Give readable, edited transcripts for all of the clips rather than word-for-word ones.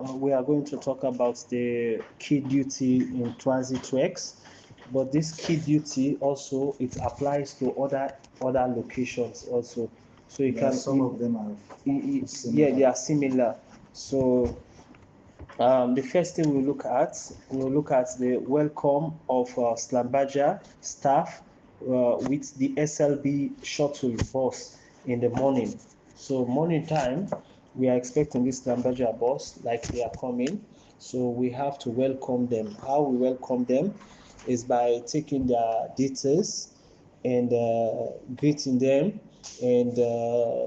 we are going to talk about the key duty in Transitrex, but this key duty also it applies to other locations also. So you can some of them are yeah, they are similar. So the first thing we'll look at the welcome of Schlumberger staff with the SLB shuttle bus in the morning. So morning time, we are expecting this Schlumberger bus like they are coming. So we have to welcome them. How we welcome them is by taking their details and greeting them and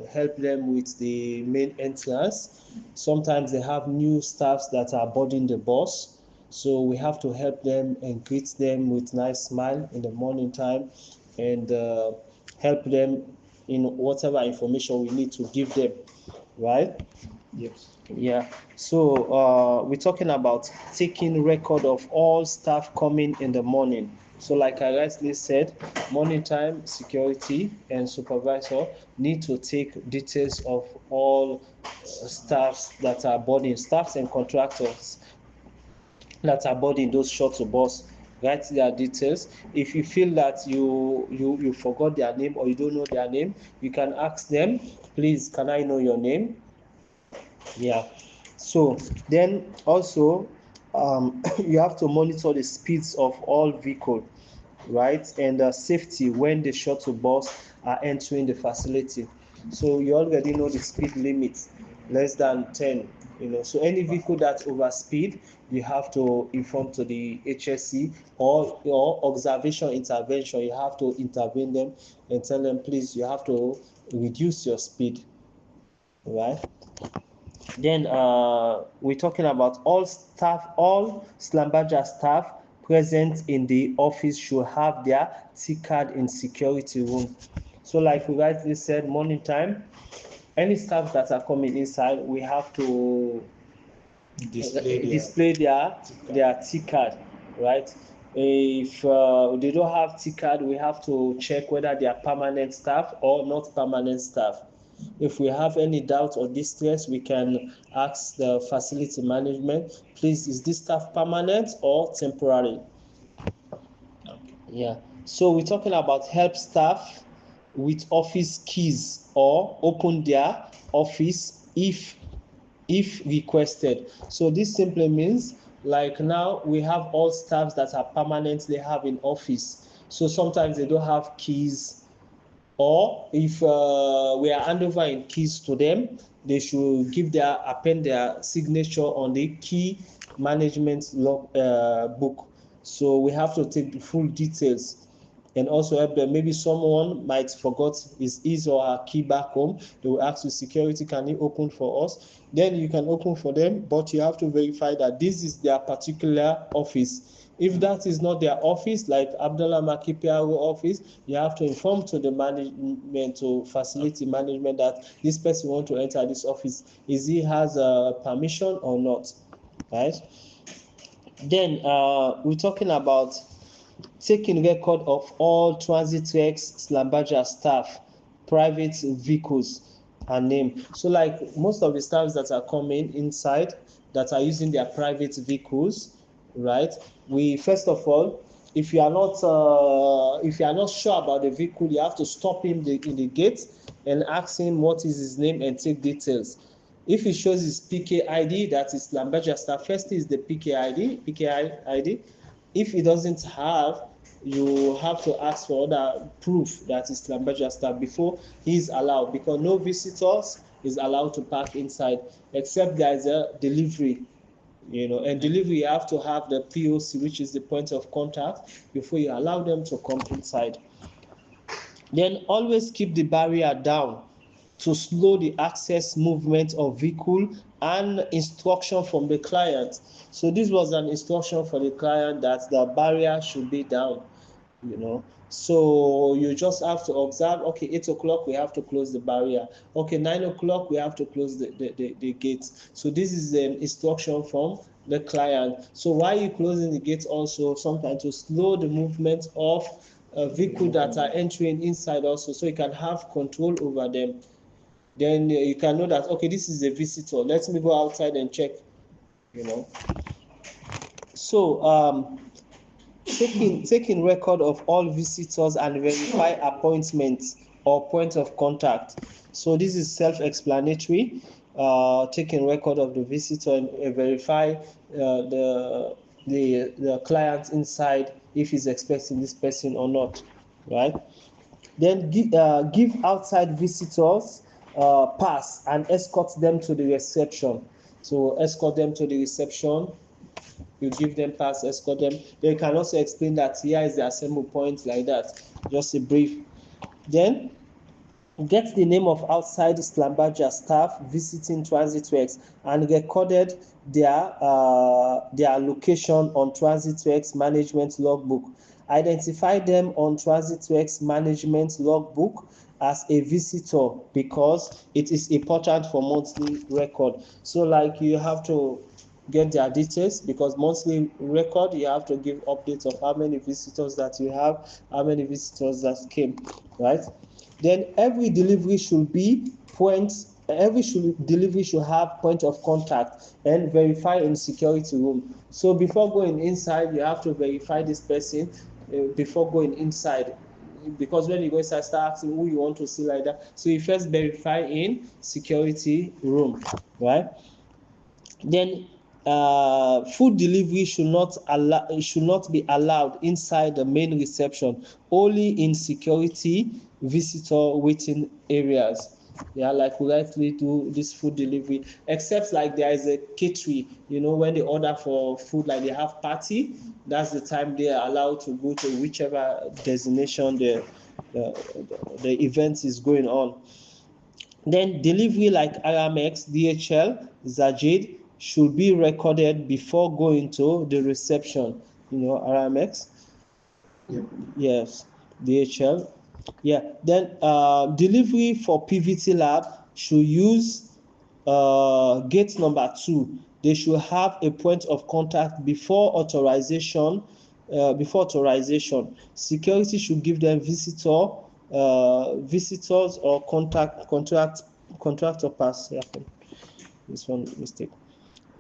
help them with the main entrance. Sometimes they have new staffs that are boarding the bus, so we have to help them and greet them with nice smile in the morning time and help them in whatever information we need to give them, right? Yes. Yeah. So we're talking about taking record of all staff coming in the morning. So like I rightly said, morning time security and supervisor need to take details of all staffs that are boarding, staffs and contractors that are boarding those shuttle bus. Write their details. If you feel that you forgot their name or you don't know their name, you can ask them, please, can I know your name? Yeah. So then also you have to monitor the speeds of all vehicles, right? And safety when the shuttle bus are entering the facility. So you already know the speed limit, less than 10. So any vehicle that overspeed, you have to inform to the HSC or observation intervention. You have to intervene them and tell them, please, you have to reduce your speed, right? Then we're talking about all Schlumberger staff present in the office should have their T card in security room. So like we rightly said, morning time, any staff that are coming inside, we have to display their T card, right? If they don't have T card, we have to check whether they are permanent staff or not permanent staff. If we have any doubt or distress, we can ask the facility management, please, is this staff permanent or temporary? Yeah. So we're talking about help staff with office keys or open their office if requested. So this simply means, like now we have all staffs that are permanent, they have in office. So sometimes they don't have keys, or if we are handovering keys to them, they should append their signature on the key management log book. So we have to take the full details and also help them. Maybe someone might forgot his or her key back home. They will ask the security, can you open for us? Then you can open for them, but you have to verify that this is their particular office. If that is not their office, like Abdullah Makipiaru office, you have to inform to the management, to facility management, that this person want to enter this office. Is he has a permission or not, right? Then we're talking about taking record of all Transitrex Schlumberger staff, private vehicles and name. So like most of the staffs that are coming inside that are using their private vehicles, right? We first of all, if you are not sure about the vehicle, you have to stop him in the gate and ask him what is his name and take details. If he shows his PK ID, that is Schlumberger staff, first is the PK ID. If he doesn't have, you have to ask for other proof that is Schlumberger staff before he is allowed, because no visitors is allowed to park inside except there is a delivery. And delivery, you have to have the POC, which is the point of contact, before you allow them to come inside. Then always keep the barrier down to slow the access movement of vehicle, and instruction from the client. So this was an instruction for the client that the barrier should be down. So you just have to observe, okay, 8 o'clock we have to close the barrier, okay, 9 o'clock we have to close the gates. So this is an instruction from the client. So why are you closing the gates? Also sometimes to slow the movement of vehicle that are entering inside also, so you can have control over them. Then you can know that, okay, this is a visitor, let me go outside and check. you know. So taking record of all visitors and verify appointments or point of contact. So this is self-explanatory. Taking record of the visitor and verify the client inside, if he's expecting this person or not, right? Then give outside visitors pass and escort them to the reception. So escort them to the reception. You give them pass, escort them. They can also explain that here is the assembly point, like that. Just a brief. Then get the name of outside Schlumberger staff visiting Transitrex and recorded their location on Transitrex management logbook. Identify them on Transitrex management logbook as a visitor because it is important for monthly record. So like you have to get their details, because monthly record you have to give updates of how many visitors that you have, how many visitors that came, right? Then every delivery should have point of contact and verify in security room. So before going inside, you have to verify this person before going inside, because when you go inside, start asking who you want to see, like that. So you first verify in security room, right? Then food delivery should not be allowed inside the main reception, only in security visitor waiting areas. Yeah, like we rightly do this food delivery, except like there is a catering, when they order for food, like they have party, that's the time they are allowed to go to whichever destination the event is going on. Then delivery like RMX, DHL, Zajid should be recorded before going to the reception. RMX. Yep. Yes, DHL. Yeah. Then delivery for PVT lab should use gate number 2. They should have a point of contact before authorization. Security should give them visitors or contractor pass. Yeah, this one mistake.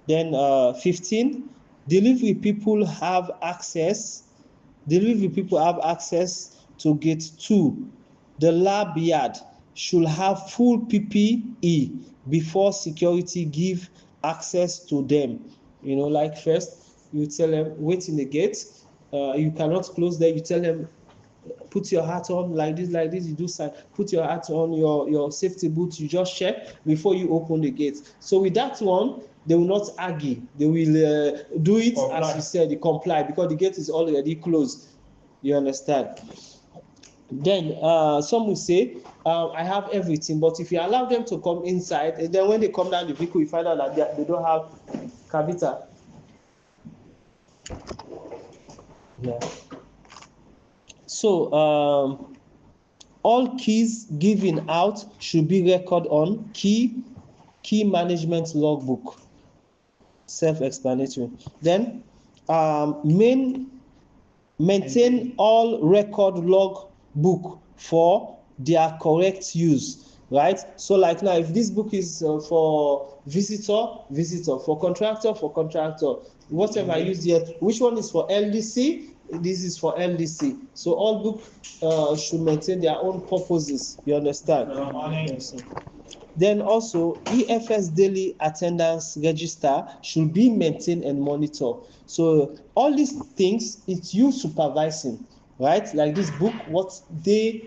Then 15, delivery people have access to gate 2. The lab yard should have full PPE before security give access to them. Like first you tell them wait in the gate, you cannot close there, you tell them put your hat on like this, you do sign, put your hat on, your safety boots, you just check before you open the gate. So with that one, they will not argue, they will do it comply. As you said, they comply, because the gate is already closed. You understand? Then some will say I have everything, but if you allow them to come inside, and then when they come down the vehicle, you find out that they don't have Kavita. Yeah. So all keys given out should be recorded on key management logbook. Self-explanatory. Then maintain all record logbook for their correct use, right? So like now, if this book is for visitor, for contractor, whatever I use here, which one is for LDC? This is for LDC. So all book should maintain their own purposes. You understand? Yes. Then also EFS daily attendance register should be maintained and monitored. So all these things, it's you supervising, right? Like this book, what their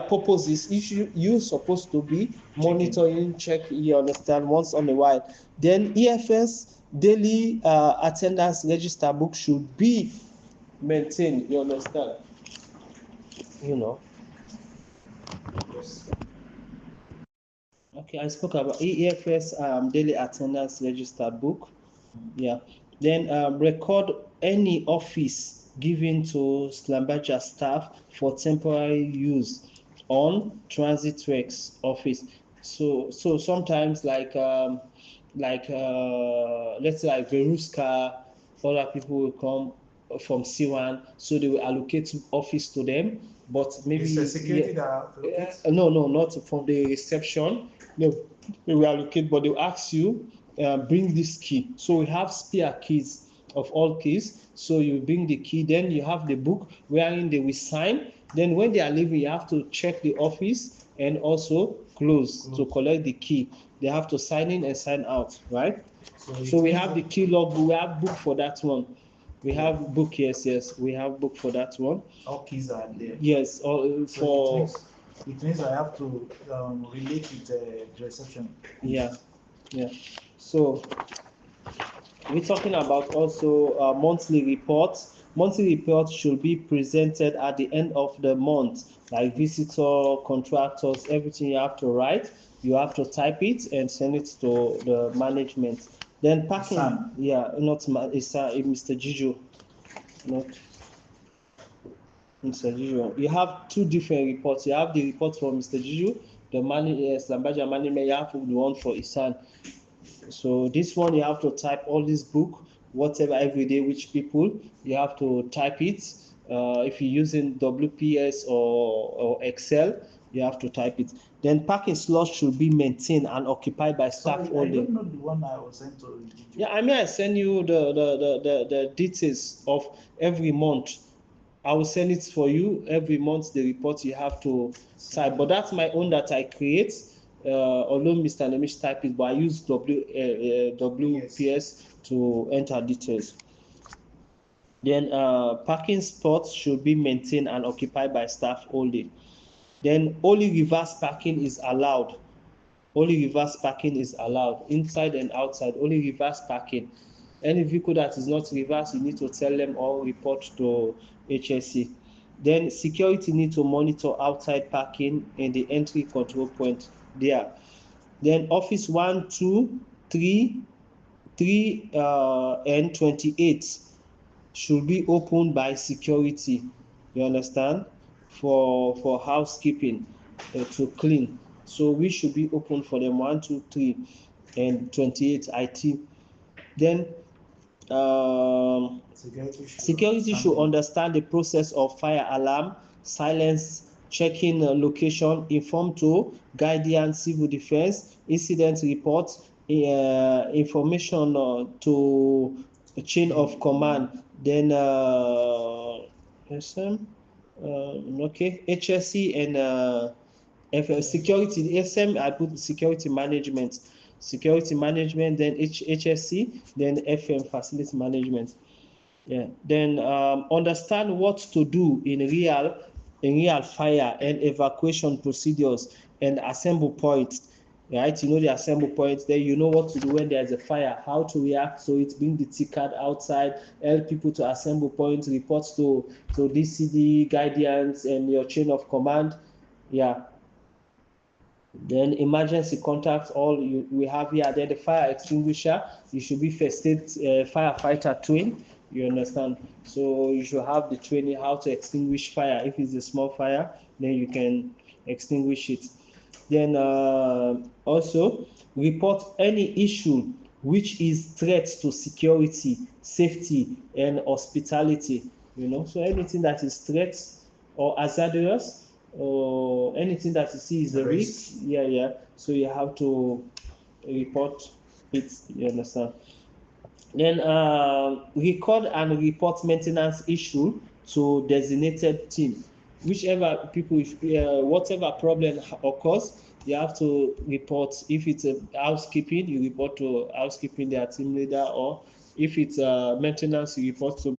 purpose is, if you're supposed to be monitoring, check, you understand, once on a while. Then EFS daily attendance register book should be maintained. You understand? Yes. Okay, I spoke about EFS daily attendance register book. Yeah. Then record any office given to Schlumberger staff for temporary use on Transitrex office. So sometimes like let's say like Veruska, other people will come from C1, so they will allocate office to them, but maybe It's the security no, not from the reception. No, they will allocate, but they will ask you bring this key. So we have spare keys of all keys. So you bring the key, then you have the book wherein they will sign. Then when they are leaving, you have to check the office and also close to collect the key. They have to sign in and sign out, right? So we have the key log. We have book for that one. We have book, yes, we have book for that one. All keys are there. Yes, So it means I have to relate with the reception. Yeah. So we're talking about also monthly reports. Monthly reports should be presented at the end of the month, like visitor, contractors, everything you have to write. You have to type it and send it to the management. Then packing, not it's Mr. Jijo, not Mr. Jijo. You have two different reports. You have the report for Mr. Jijo, the Schlumberger management. You have the one for Isan. So this one you have to type all this book, whatever every day, which people you have to type it. If you're using WPS or Excel, you have to type it. Then parking slots should be maintained and occupied by staff only. I don't know the one I was sent to. Yeah, I mean I send you the details of every month. I will send it for you every month. The report you have to type, but that's my own that I create. Although Mr. Nemish type it, but I use WPS to enter details. Then parking spots should be maintained and occupied by staff only. Then only reverse parking is allowed. Only reverse parking is allowed inside and outside. Only reverse parking. Any vehicle that is not reverse, you need to tell them or report to HSC. Then security need to monitor outside parking in the entry control point there. Then office 1, 2, 3, and 28 should be opened by security. You understand? For housekeeping to clean. So we should be open for them 1, 2, 3, and 28 IT. Then security should understand the process of fire alarm, silence, checking location, inform to guardian, civil defense, incident report, information to chain of command. Then HSC and security. SM I put security management, then HSC, then FM facility management. Yeah. Then understand what to do in real fire and evacuation procedures and assemble points. Right, you know the assemble points. Then you know what to do when there's a fire, how to react. So it's bring the T-card outside, help people to assemble points, reports to DCD, guardians, and your chain of command. Yeah. Then emergency contacts, all we have here. Then the fire extinguisher, you should be first aid firefighter trained. You understand? So you should have the training how to extinguish fire. If it's a small fire, then you can extinguish it. Then also report any issue which is threat to security, safety, and hospitality. You know, so anything that is threat or hazardous, or anything that you see is a risk, so you have to report it. You understand? Then record and report maintenance issue to designated team. Whichever people, whatever problem occurs, you have to report. If it's a housekeeping, you report to housekeeping, their team leader, or if it's maintenance, you report to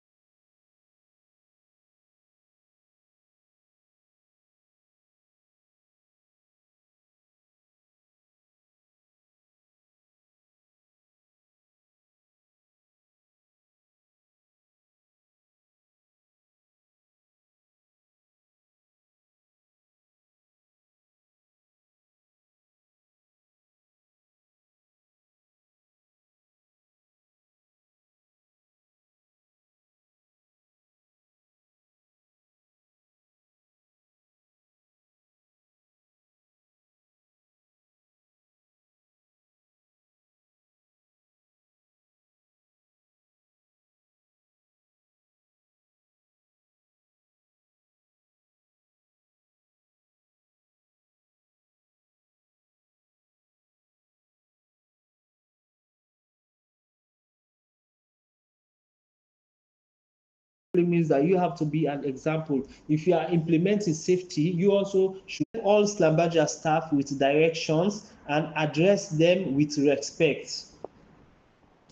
means that you have to be an example. If you are implementing safety, you also should all Schlumberger staff with directions and address them with respect.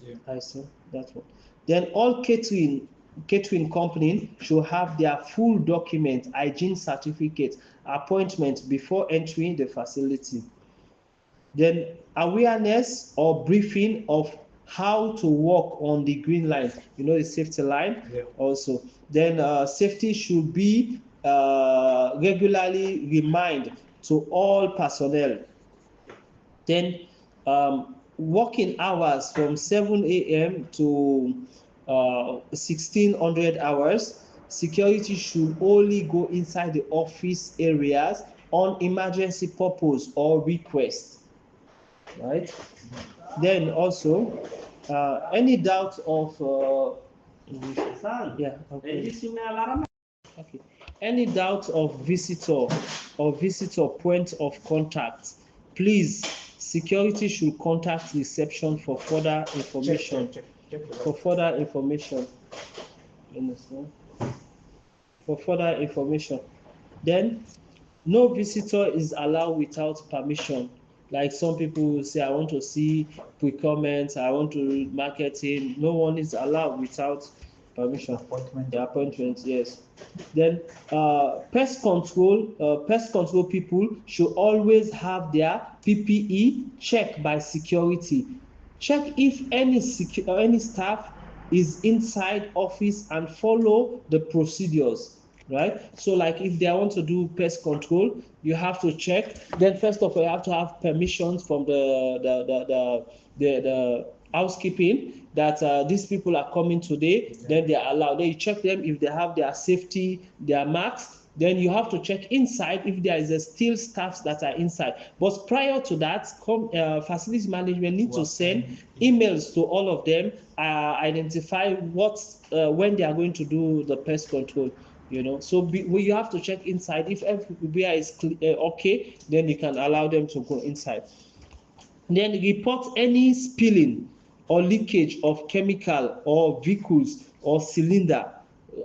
Yeah. I see that one. Then all catering companies should have their full document, hygiene certificate, appointment before entering the facility. Then awareness or briefing of how to walk on the green line, the safety line. Yeah. Also. Then safety should be regularly reminded to all personnel. Then working hours from 7 a.m. to 1600 hours. Security should only go inside the office areas on emergency purpose or request. Right? Then also, any doubt of okay. Any doubt of visitor or visitor point of contact, please, security should contact reception for further information. Check For further information. Understand? For further information. Then, no visitor is allowed without permission. Like some people will say, I want to see procurement, I want to read marketing. No one is allowed without permission. The appointment, yes. Then pest control people should always have their PPE checked by security. Check if any staff is inside office and follow the procedures. Right? So like if they want to do pest control, you have to check. Then first of all, you have to have permissions from the housekeeping that these people are coming today. Yeah. Then they are allowed. Then you check them if they have their safety, their masks. Then you have to check inside if there is still staffs that are inside. But prior to that, facilities management need to send emails to all of them, identify when they are going to do the pest control. So you have to check inside. If everywhere is okay, then you can allow them to go inside. Then report any spilling or leakage of chemical or vehicles or cylinder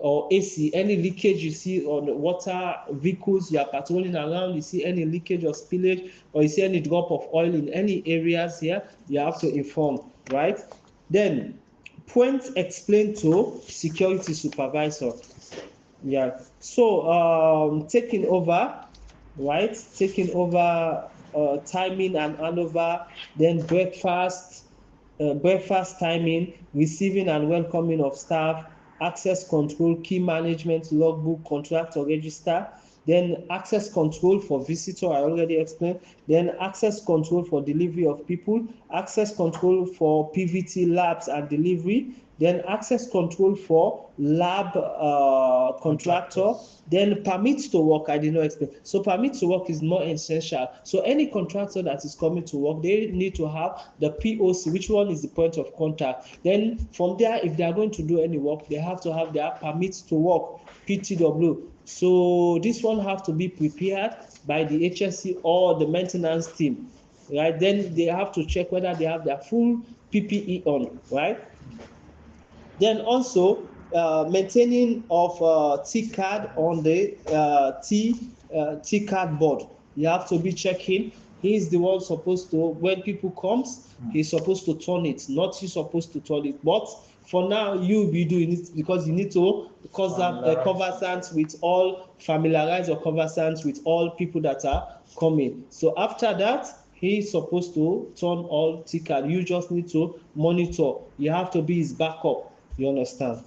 or AC. Any leakage you see on the water vehicles, you are patrolling around, you see any leakage or spillage, or you see any drop of oil in any areas here, you have to inform, right? Then points explained to security supervisor. Yeah. So taking over, right? Taking over timing and handover, then breakfast timing, receiving and welcoming of staff, access control, key management, logbook, contractor register, then access control for visitor, I already explained, then access control for delivery of people, access control for PVT labs and delivery, then access control for lab contractor, then permits to work, I did not explain. So permit to work is more essential. So any contractor that is coming to work, they need to have the POC, which one is the point of contact. Then from there, if they are going to do any work, they have to have their permits to work, PTW. So this one have to be prepared by the HSC or the maintenance team, right? Then they have to check whether they have their full PPE on, right? Then also maintaining of T card on the T card board. You have to be checking. He's the one supposed to, when people comes, he's supposed to turn it, not you supposed to turn it. But for now, you'll be doing it because you need to conversant with all, familiarize or conversant with all people that are coming. So after that, he's supposed to turn all T card. You just need to monitor. You have to be his backup. You understand?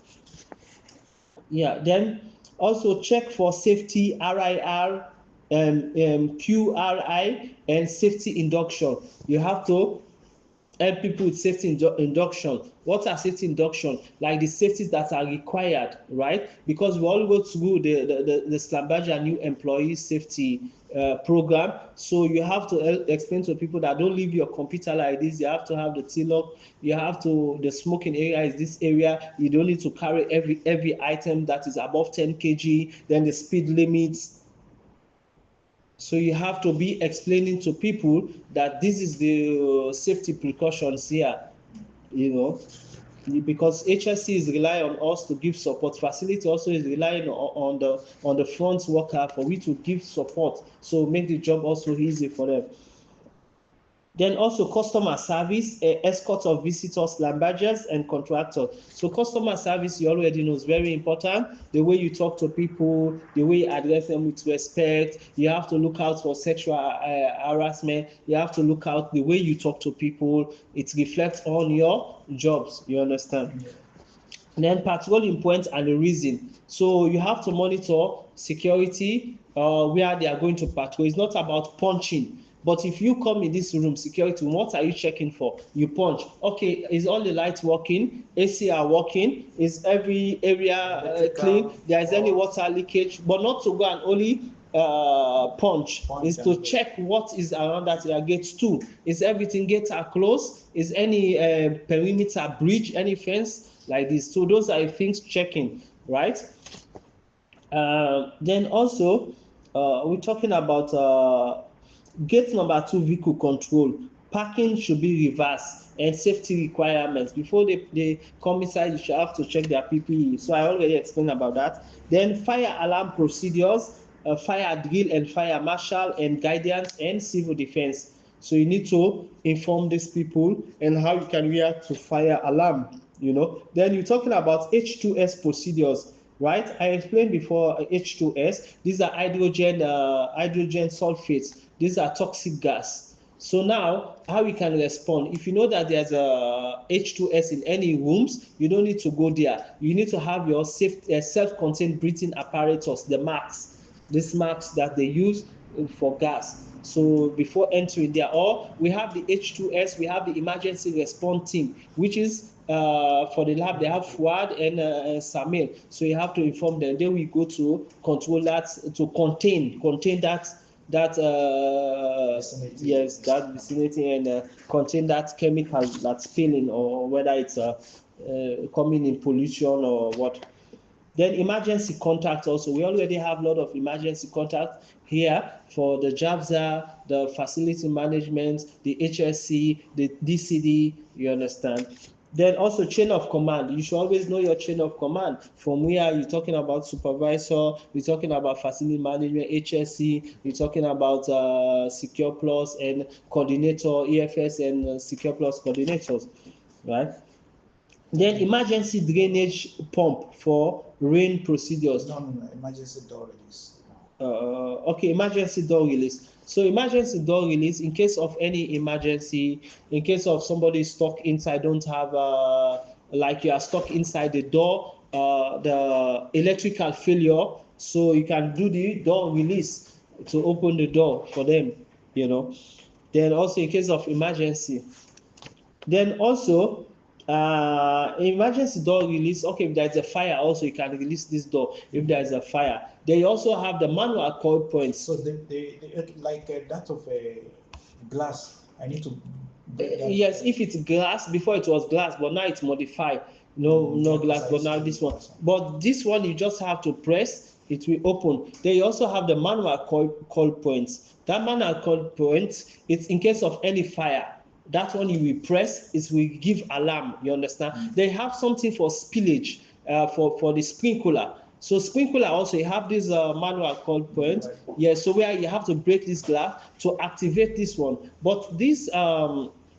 Yeah. Then also check for safety, RIR, QRI, and safety induction. You have to help people with safety induction. What are safety induction? Like the safeties that are required, right? Because we all go through the Schlumberger new employee safety program. So you have to explain to people that don't leave your computer like this. You have to have the T-lock. You have to, the smoking area is this area. You don't need to carry every item that is above 10 kg. Then the speed limits. So you have to be explaining to people that this is the safety precautions here, because HSC is relying on us to give support. Facility also is relying on the front worker for we to give support, so make the job also easy for them. Then also customer service, escort of visitors, Schlumbergers, and contractors. So customer service, you already know, is very important. The way you talk to people, the way you address them with respect. You have to look out for sexual harassment. You have to look out the way you talk to people. It reflects on your jobs. You understand? Yeah. Then patrolling points and the reason. So you have to monitor security where they are going to patrol. It's not about punching. But if you come in this room, security, what are you checking for? You punch. Okay, is all the lights working? AC are working? Is every area clean? There is any water leakage? But not to go and only punch. Is to check what is around that area. Gates too. Is everything gates are closed? Is any perimeter bridge, any fence like this? So those are things checking, right? Then also, we're talking about gate number 2, vehicle control. Parking should be reversed, and safety requirements. Before they come inside, you should have to check their PPE. So I already explained about that. Then fire alarm procedures, fire drill and fire marshal and guidance and civil defense. So you need to inform these people and how you can react to fire alarm, you know. Then you're talking about H2S procedures, right? I explained before H2S. These are hydrogen sulfates. These are toxic gas. So now, how we can respond? If you know that there's a H2S in any rooms, you don't need to go there. You need to have your self-contained breathing apparatus, the masks. These masks that they use for gas. So before entering there, or we have the H2S, we have the emergency response team, which is for the lab, they have Fuad and Samir. So you have to inform them. Then we go to control that, to contain that vicinity. Yes, that vicinity, and contain that chemical that's spilling, or whether it's coming in pollution or what. Then emergency contact also. We already have a lot of emergency contact here for the Jafza, the facility management, the HSC, the DCD, you understand. Then also chain of command. You should always know your chain of command. From where you're talking about supervisor, you're talking about facility management, HSC, you're talking about Secure Plus and coordinator, EFS and Secure Plus coordinators, right? Then emergency drainage pump for rain procedures. No, emergency door release. Okay, emergency door release. So emergency door release, in case of any emergency, in case of somebody stuck inside, don't have, like you are stuck inside the door, the electrical failure, so you can do the door release to open the door for them, you know. Then also in case of emergency. Then also, emergency door release. Okay, if there's a fire also, you can release this door if there's a fire. They also have the manual call points. So they like that of a glass. I need to. Yes, if it's glass, before it was glass, but now it's modified. No glass, but now this one. But this one you just have to press, it will open. They also have the manual call points. That manual call points, it's in case of any fire. That one you will press, it will give alarm. You understand? Mm-hmm. They have something for spillage, for the sprinkler. So sprinkler also, you have this manual call point. Right. Yeah, so where you have to break this glass to activate this one. But this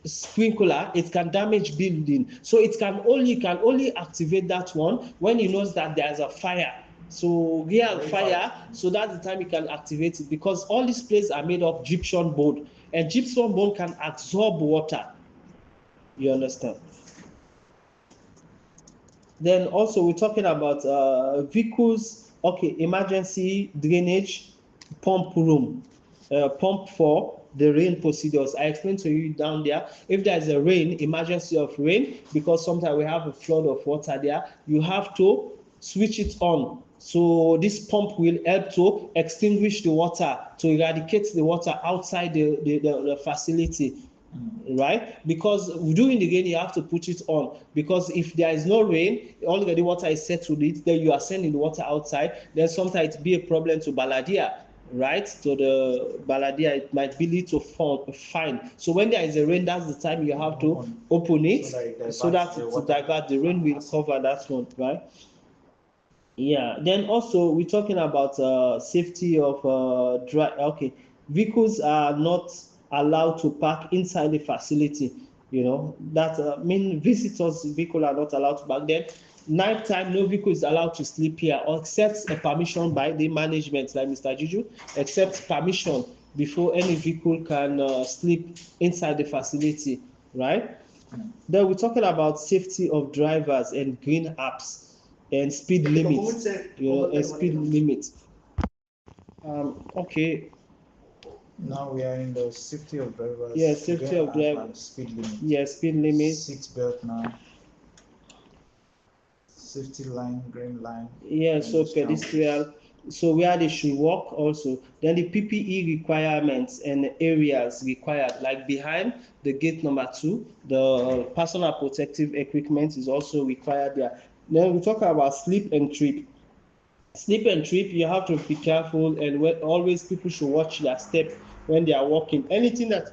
sprinkler, it can damage building. So it can only activate that one when it knows that there's a fire. So real fire, so that's the time you can activate it, because all these places are made of gypsum board, and gypsum board can absorb water. You understand? Then also we're talking about vehicles. Okay, emergency drainage pump room, pump for the rain procedures. I explained to you down there. If there is a rain, emergency of rain, because sometimes we have a flood of water there, you have to switch it on. So this pump will help to extinguish the water, to eradicate the water outside the facility, right? Because during the rain, you have to put it on, because if there is no rain, already water is settled it, then you are sending the water outside, then sometimes it be a problem to Baladia, right, to the baladia, it might be little fine. So when there is a rain, that's the time you have to open it so that it divert the rain will cover that one, right? Yeah. Then also we're talking about safety of okay, vehicles are not allowed to park inside the facility. You know that visitors vehicle are not allowed to park. Then nighttime, no vehicle is allowed to sleep here except a permission by the management, like Mr. Juju, except permission before any vehicle can sleep inside the facility, right? Then we're talking about safety of drivers and green apps and speed limits, and speed limits. Okay. Now we are in the safety of drivers. Yeah, safety of drivers. Speed limit. Yeah, speed limit. Seat belt now. Safety line, green line. Yeah, so pedestrian. So where they should walk also. Then the PPE requirements and areas required, like behind the gate number 2, the personal protective equipment is also required there. Then we talk about sleep and trip. Sleep and trip, you have to be careful, and always people should watch their step when they are walking. Anything that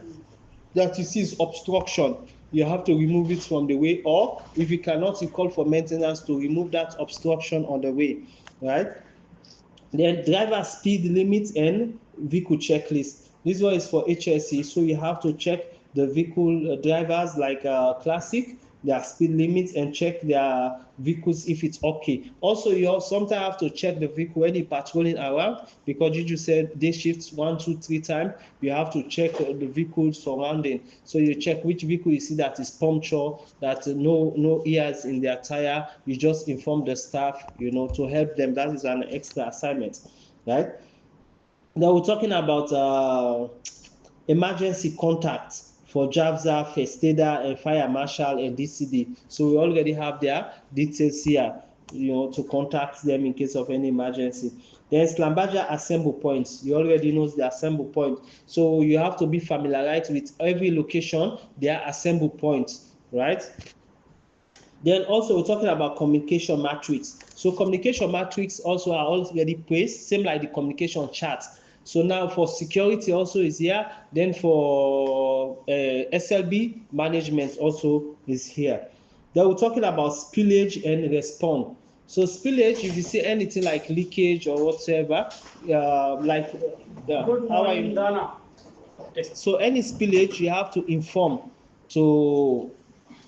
you see is obstruction, you have to remove it from the way, or if you cannot, you call for maintenance to remove that obstruction on the way, right? Then driver speed limit and vehicle checklist. This one is for HSE, so you have to check the vehicle drivers like classic, their speed limits, and check their vehicles if it's okay. Also, you sometimes have to check the vehicle when you're patrolling around, because you just said day shifts 1, 2, 3 times. You have to check the vehicle surrounding. So you check which vehicle you see that is punctured, that no ears in their tire. You just inform the staff, to help them. That is an extra assignment, right? Now we're talking about emergency contact for Jafza, First Aider, and Fire Marshal and DCD. So we already have their details here, to contact them in case of any emergency. Then Schlumberger assemble points. You already know the assemble point. So you have to be familiarized with every location, their assemble points, right? Then also we're talking about communication matrix. So communication matrix also are already placed, same like the communication chart. So now for security also is here. Then for SLB management also is here. Then we're talking about spillage and response. So spillage, if you see anything like leakage or whatever, how are you, Dana? So any spillage, you have to inform to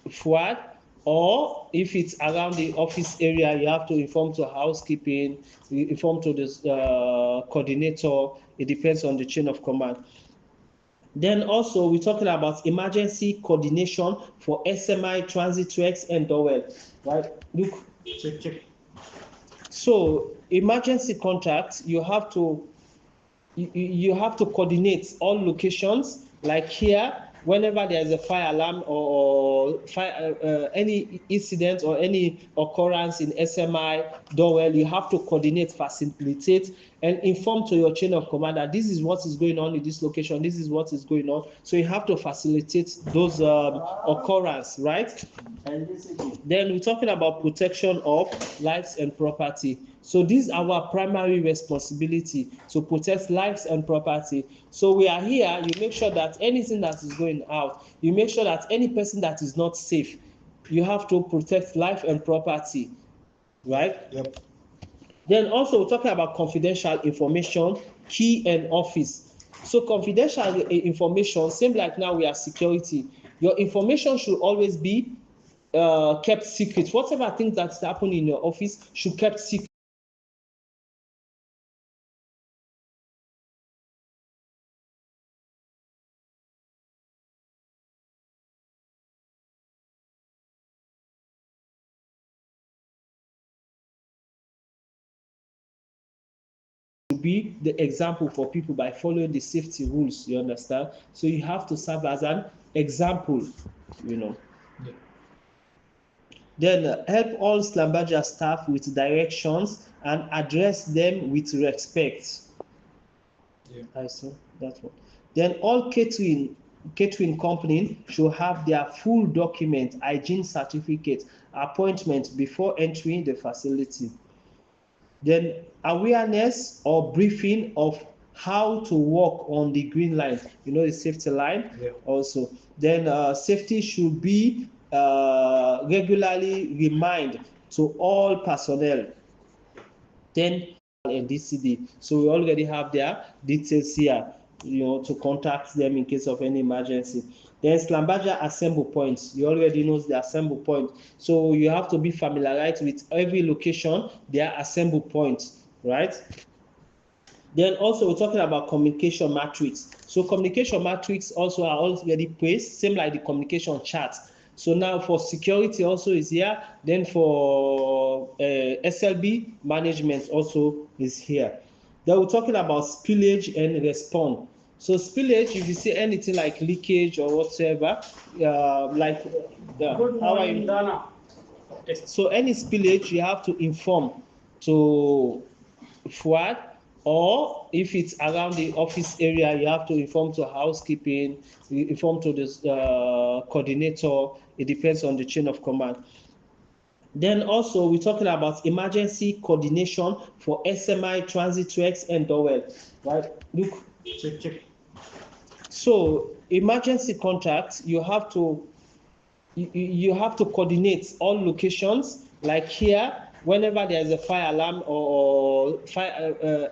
FUAD, or if it's around the office area, you have to inform to housekeeping, inform to the coordinator. It depends on the chain of command. Then also we're talking about emergency coordination for SMI, Transitrex, and Dowell. Right? Look. Check. So emergency contracts, you have to coordinate all locations, like here. Whenever there is a fire alarm or any incident or any occurrence in SMI, Dowell, you have to coordinate, facilitate, and inform to your chain of command that this is what is going on in this location, this is what is going on. So you have to facilitate those occurrences, right? Then we're talking about protection of lives and property. So this is our primary responsibility, to protect lives and property. So we are here, you make sure that anything that is going out, you make sure that any person that is not safe, you have to protect life and property, right? Yep. Then also we're talking about confidential information, key and office. So confidential information, same like now we are security. Your information should always be kept secret. Whatever things that's happening in your office should kept secret. Be the example for people by following the safety rules, you understand? So you have to serve as an example, Yeah. Then help all Schlumberger staff with directions and address them with respect. Yeah. I see that one. Then all catering company should have their full document, hygiene certificate, appointment before entering the facility. Then awareness or briefing of how to walk on the green line, you know, the safety line. Yeah. Also, then safety should be regularly remind to all personnel. Then and DCD, so we already have their details here, you know, to contact them in case of any emergency. Then Schlumberger assemble points, you already know the assemble point, so you have to be familiarized with every location, their assemble points, right? Then also we're talking about communication matrix. So communication matrix also are already placed, same like the communication chart. So now for security also is here. Then for SLB management also is here. Then we're talking about spillage and response. So spillage, if you see anything like leakage or whatever, like how are you? Dana. So any spillage, you have to inform to FUAD, or if it's around the office area, you have to inform to housekeeping, inform to the coordinator. It depends on the chain of command. Then also we're talking about emergency coordination for SMI, Transitrex, and Dowell. Right? Look. Check. So emergency contracts, you have to coordinate all locations. Like here, whenever there is a fire alarm or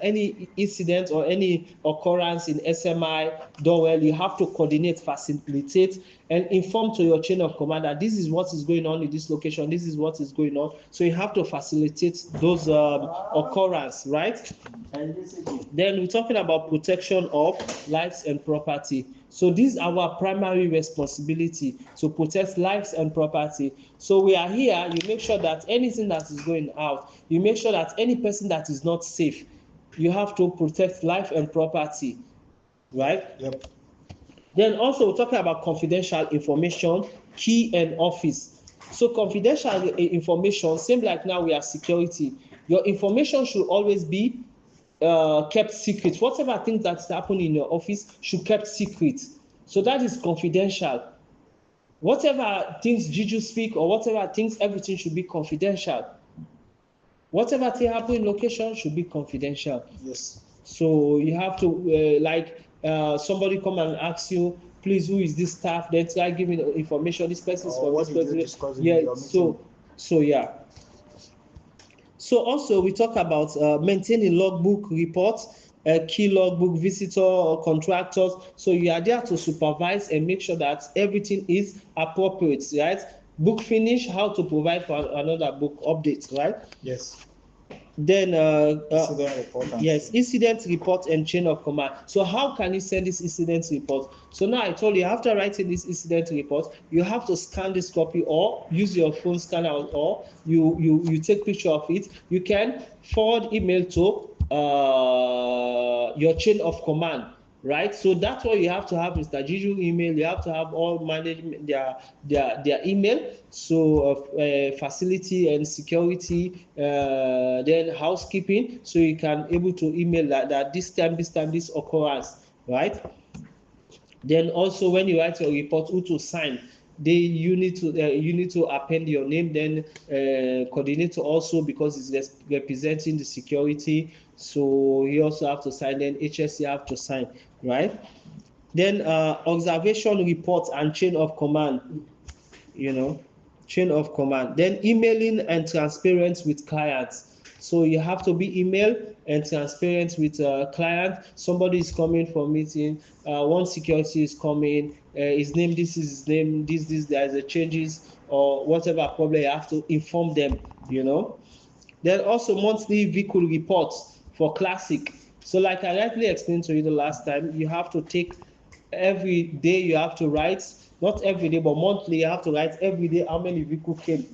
any incident or any occurrence in SMI, Dowell, you have to coordinate, facilitate, and inform to your chain of command that this is what is going on in this location, this is what is going on. So you have to facilitate those occurrences, right? Then we're talking about protection of lives and property. So this is our primary responsibility, to protect lives and property. So we are here, you make sure that anything that is going out, you make sure that any person that is not safe, you have to protect life and property, right? Yep. Then also we're talking about confidential information, key and office. So confidential information, same like now we are security, your information should always be kept secret. Whatever things that's happening in your office should kept secret. So that is confidential. Whatever things Juju speak or whatever things, everything should be confidential. Whatever thing happen in location should be confidential. Yes. So you have to somebody come and ask you, please, who is this staff? Then try giving information. This person is from this person. Yeah. So yeah. So also we talk about maintaining logbook reports, key logbook, visitor or contractors. So you are there to supervise and make sure that everything is appropriate, right? Book finish, how to provide for another book update, right? Yes. Then Incident report. yes, incident report and chain of command. So how can you send this incident report? So now I told you, after writing this incident report, you have to scan this copy or use your phone scanner, or you take picture of it. You can forward email to your chain of command, right? So that's what you have to have, Mr. Juju email. You have to have all management their email. So facility and security, then housekeeping. So you can able to email that this time this occurrence, right? Then also when you write your report, who to sign? You need to append your name, then coordinator also, because it's representing the security. So you also have to sign, then HSC have to sign, right? Then observation report and chain of command, chain of command. Then emailing and transparent with clients. So you have to be email and transparent with client. Somebody is coming for meeting, one security is coming, his name, this is his name, this there is a changes or whatever problem, you have to inform them, Then also monthly vehicle reports for classic. So like I rightly explained to you the last time, you have to take every day, you have to write, not every day, but monthly, you have to write every day how many vehicles came.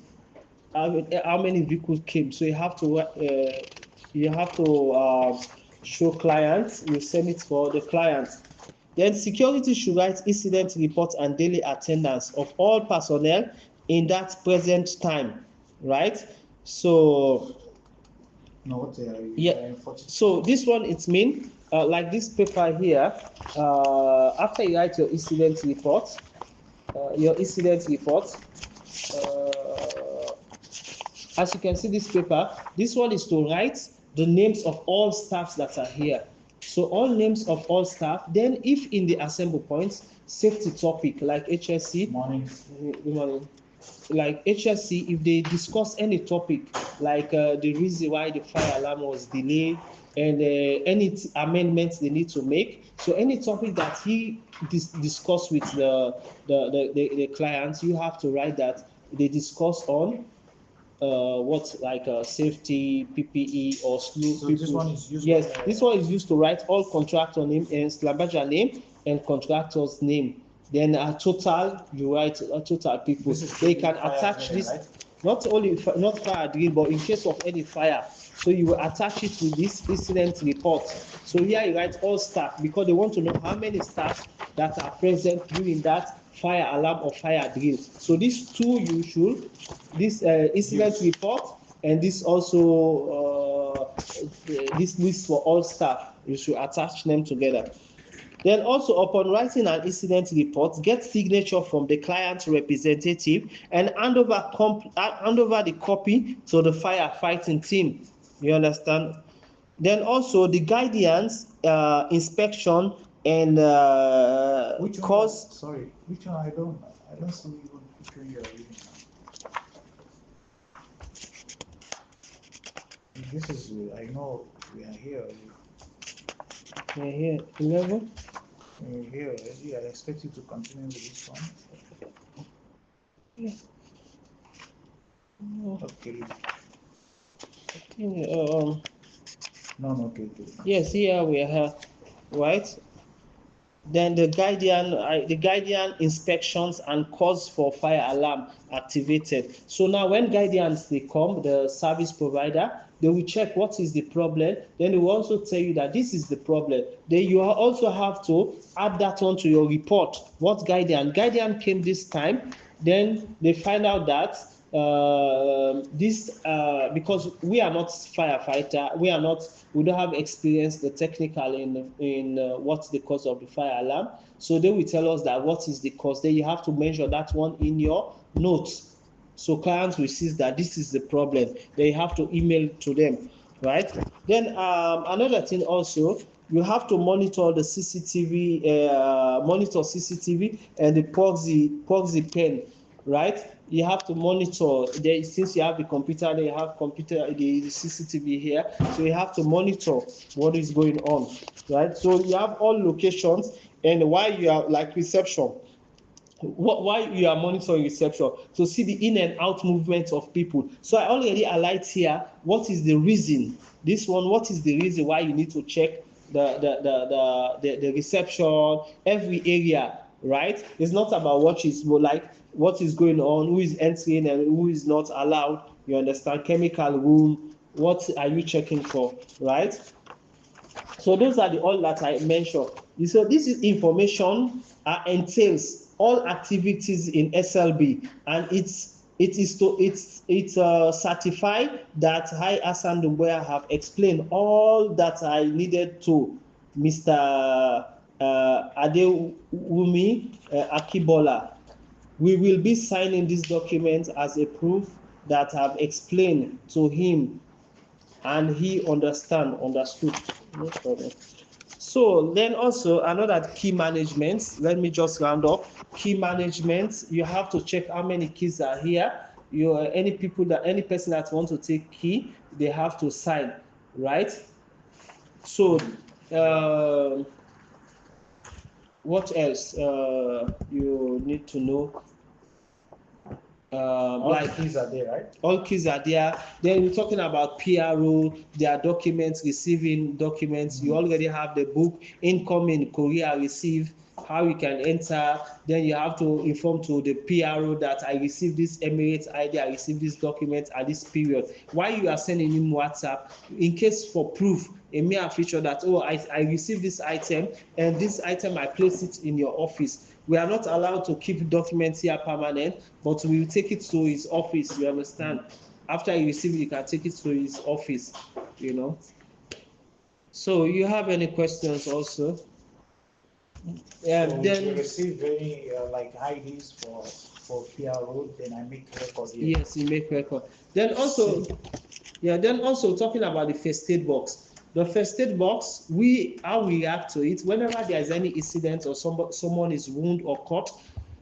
How many vehicles came. So you have to show clients, you send it for the clients. Then security should write incident reports and daily attendance of all personnel in that present time, right? So so this one, it means like this paper here, after you write your incident report, as you can see this paper, this one is to write the names of all staffs that are here. So all names of all staff. Then if in the assemble points, safety topic like HSC, Morning. like HSC, if they discuss any topic like the reason why the fire alarm was delayed and any amendments they need to make, so any topic that he discuss with the clients, you have to write that they discuss on what like safety, PPE or SLU. So this one is used. Yes, this one is used to write all contractor name and Schlumberger name and contractor's name. Then a total, you write a total people. They can attach this, right? Not only not fire drill, but in case of any fire. So you will attach it to this incident report. So here you write all staff because they want to know how many staff that are present during that fire alarm or fire drill. So these two you should, this incident report and this also this list for all staff, you should attach them together. Then also upon writing an incident report, get signature from the client representative and hand over the copy to the firefighting team. You understand? Then also the guidance, inspection and which cause. One, sorry, which one? I don't see even which one you are reading. This is, I know we are here. We are here 11. Here, I expect you to continue with this one. Yeah. Okay. No, okay. Yes, here we are, right? Then the guardian inspections and cause for fire alarm activated. So now when guardians they come, the service provider, they will check what is the problem. Then they will also tell you that this is the problem. Then you also have to add that on to your report. What guardian came this time. Then they find out that because we are not firefighter, we don't have experience the technical in what's the cause of the fire alarm. So they will tell us that what is the cause. Then you have to measure that one in your notes. So clients will see that this is the problem. They have to email to them, right? Then another thing also, you have to monitor the CCTV, and the proxy pen, right? You have to monitor. Since you have the computer, they have the CCTV here, so you have to monitor what is going on, right? So you have all locations, and while you are like reception, why you are monitoring reception to see the in and out movement of people. So I already highlight here what is the reason. This one, what is the reason why you need to check the reception, every area, right? It's not about what is going on, who is entering and who is not allowed. You understand? Chemical room, what are you checking for, right? So those are all that I mentioned. So this is information entails all activities in SLB, and it's certified that I, Hassan Dumboya, have explained all that I needed to Mr. Adewumi Akibola. We will be signing this document as a proof that I've explained to him and he understood. No problem. So then also another key management, let me just round up. Key management, you have to check how many keys are here. Any person that want to take key, they have to sign, right? So what else you need to know? All keys are there, right? All keys are there. Then we're talking about PRO, their documents, receiving documents. You already have the book, incoming, courier, receive, how you can enter. Then you have to inform to the PRO that I received this Emirates ID, I received this document at this period. While you are sending him WhatsApp, in case for proof, a mere feature that, oh, I received this item, and this item I placed it in your office. We are not allowed to keep documents here permanent, but we will take it to his office, you understand? After you receive it, you can take it to his office, you know. So you have any questions also? Yeah, so then you receive any like IDs for PRO, then I make record here. Yes, you make record. Then also, talking about the first aid box. The first aid box, how we react to it, whenever there is any incident or someone is wounded or caught,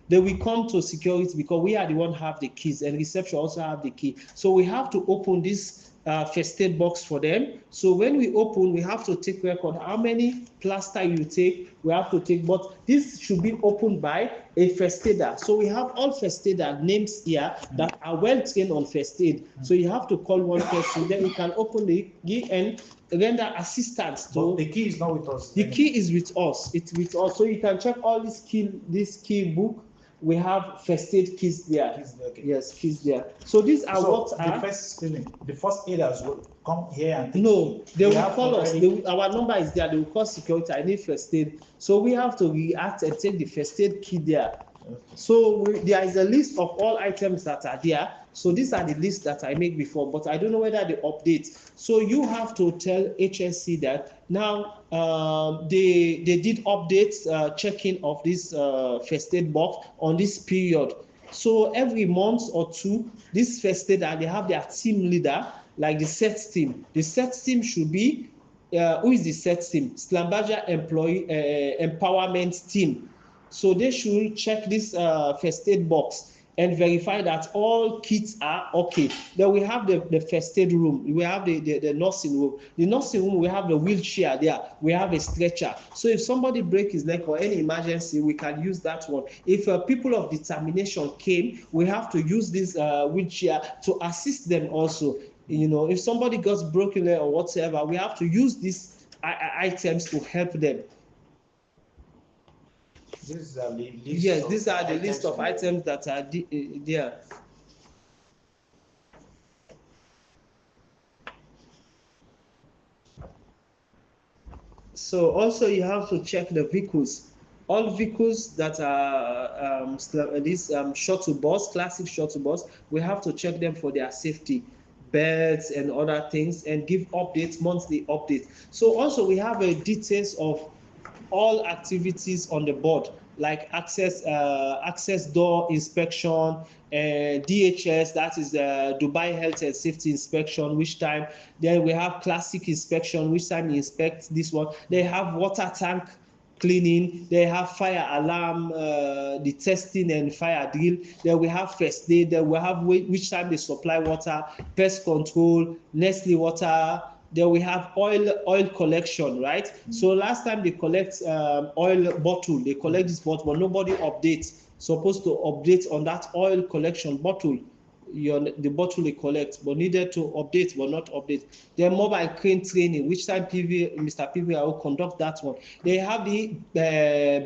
they will come to security because we are the one have the keys, and reception also have the key. So we have to open this first aid box for them. So when we open, we have to take record how many plaster you take. We have to take, but this should be opened by a first aider. So we have all first aider names here that are well trained on first aid. So you have to call one person, then you can open the key and render assistance to. But the key is not with us. The key is with us. It's with us. So you can check all this key book. We have first aid keys there. Okay. Yes, keys there. So these are what are. The first aiders will come here and take. No, they will call us. Our number is there. They will call security. I need first aid. So we have to react and take the first aid key there. Okay. So there is a list of all items that are there. So these are the lists that I made before, but I don't know whether they update. So you have to tell HSC that now they did updates checking of this first aid box on this period. So every month or two, this first aider, they have their team leader, like the set team. The set team should be, who is the set team? Schlumberger Employee Empowerment Team. So they should check this first aid box and verify that all kits are okay. Then we have the first aid room. We have the nursing room. The nursing room, we have the wheelchair there. We have a stretcher. So if somebody breaks his leg or any emergency, we can use that one. If people of determination came, we have to use this wheelchair to assist them also. You know, if somebody got broken leg or whatever, we have to use these items to help them. These are the list. Yes, these are the list of items that are there. So also you have to check the vehicles. All vehicles that are shuttle bus, classic shuttle bus, we have to check them for their safety, beds and other things, and give updates, monthly updates. So also we have a details of all activities on the board, like access door inspection, DHS, that is the Dubai Health and Safety Inspection, which time. Then we have classic inspection, which time you inspect this one. They have water tank cleaning, they have fire alarm, the testing and fire drill. Then we have first aid, then we have which time they supply water, pest control, Nestle water. Then we have oil collection, right? So last time they collect oil bottle, they collect this bottle, but nobody updates. Supposed to update on that oil collection bottle, the bottle they collect, but needed to update, but not update. Then mobile crane training, which time Mr. PV will conduct that one. They have the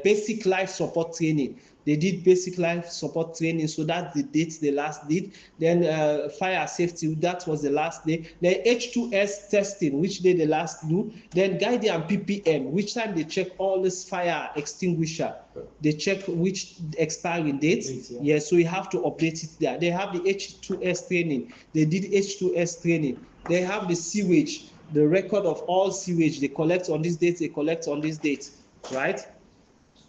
basic life support training. They did basic life support training, so that's the date they last did. Then fire safety, that was the last day. Then H2S testing, which day they last do. Then Guardian PPM, which time they check all this fire extinguisher. They check which expiring date. Yeah, so you have to update it there. They have the H2S training. They did H2S training. They have the sewage, the record of all sewage. They collect on this date, they collect on this date, right?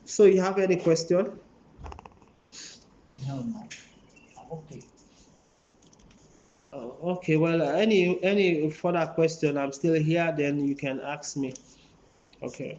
So you have any question? No. Okay. Oh, okay. Well, any further question, I'm still here. Then you can ask me. Okay.